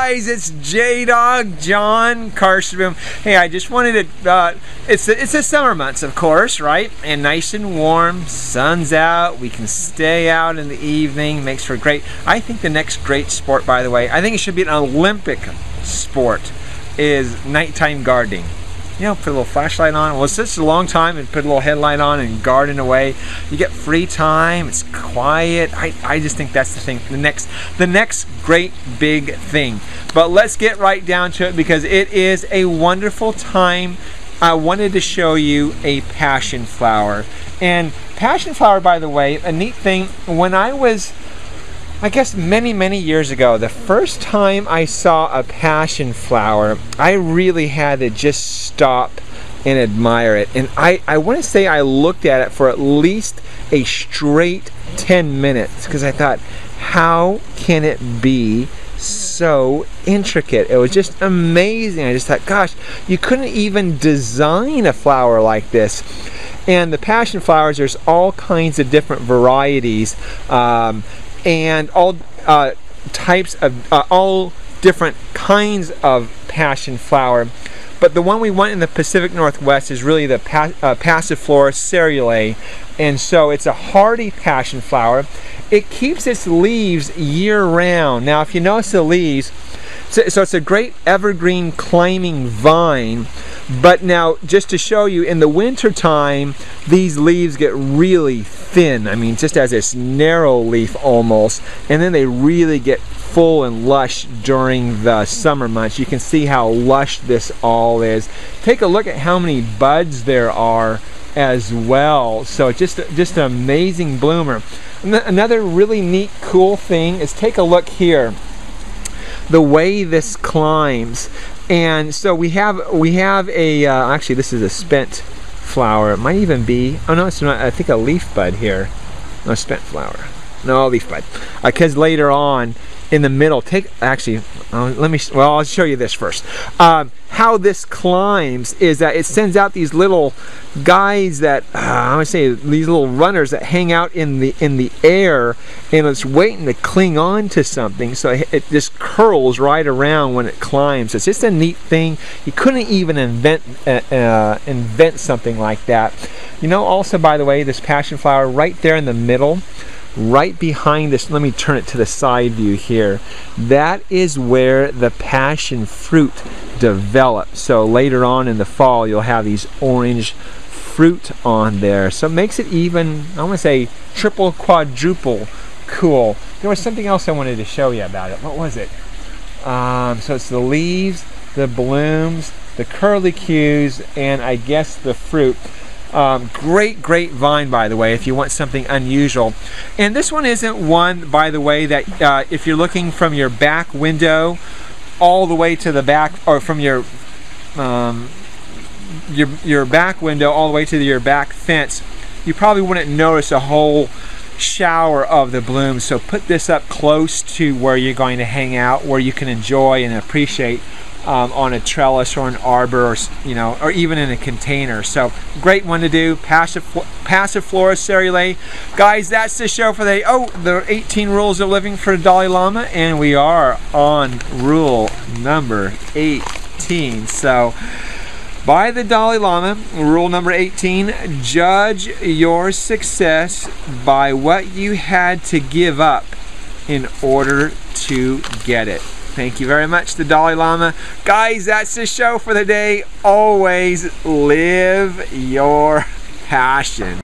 guys, it's J-Dog John Karstenboom. Hey, I just wanted to, it's the summer months, of course, right? And nice and warm, sun's out, we can stay out in the evening, makes for great. I think the next great sport, by the way, I think it should be an Olympic sport, is nighttime gardening. You know, put a little flashlight on. Well, it's just a long time and put a little headlight on and garden away. You get free time. It's quiet. I just think that's the thing. The next great big thing. But let's get right down to it because it is a wonderful time. I wanted to show you a passion flower. And passion flower, by the way, a neat thing. When I was, I guess many years ago, the first time I saw a passion flower, I really had to just stop and admire it. And I want to say I looked at it for at least a straight 10 minutes because I thought, how can it be so intricate? It was just amazing. I just thought, gosh, you couldn't even design a flower like this. And the passion flowers, there's all kinds of different varieties. And all types of all different kinds of passion flower, but the one we want in the Pacific Northwest is really the Passiflora cerulae, and so it's a hardy passion flower. It keeps its leaves year-round. Now, if you notice the leaves, so it's a great evergreen climbing vine. But now, just to show you, in the winter time, these leaves get really thin. I mean, just as this narrow leaf almost, and then they really get full and lush during the summer months. You can see how lush this all is. Take a look at how many buds there are as well. So just an amazing bloomer. Another really neat, cool thing is take a look here. The way this climbs. And so we have a actually this is a spent flower. It might even be, oh no, it's not, I think a leaf bud here. No, spent flower. No, leaf bud. Because later on in the middle, I'll show you this first. How this climbs is that it sends out these little guys that I would say these little runners that hang out in the air, and it's waiting to cling on to something. So it just curls right around when it climbs. It's just a neat thing. You couldn't even invent something like that. You know, also, by the way, this passion flower right there in the middle, right behind this, let me turn it to the side view here, that is where the passion fruit develops. So later on in the fall you'll have these orange fruit on there. So it makes it even, I want to say, triple, quadruple cool. There was something else I wanted to show you about it. What was it? So it's the leaves, the blooms, the curlicues, and I guess the fruit. Great vine, by the way, if you want something unusual. And this one isn't one, by the way, that if you're looking from your back window all the way to the back, or from your back window all the way to your back fence, you probably wouldn't notice a whole shower of the blooms. So put this up close to where you're going to hang out, where you can enjoy and appreciate on a trellis or an arbor, or or even in a container. So great one to do. Passiflora cerulae. Guys, that's the show for the the 18 rules of living for the Dalai Lama, and we are on rule number 18. So by the Dalai Lama, rule number 18, judge your success by what you had to give up in order to get it. Thank you very much, the Dalai Lama. Guys, that's the show for the day. Always live your passion.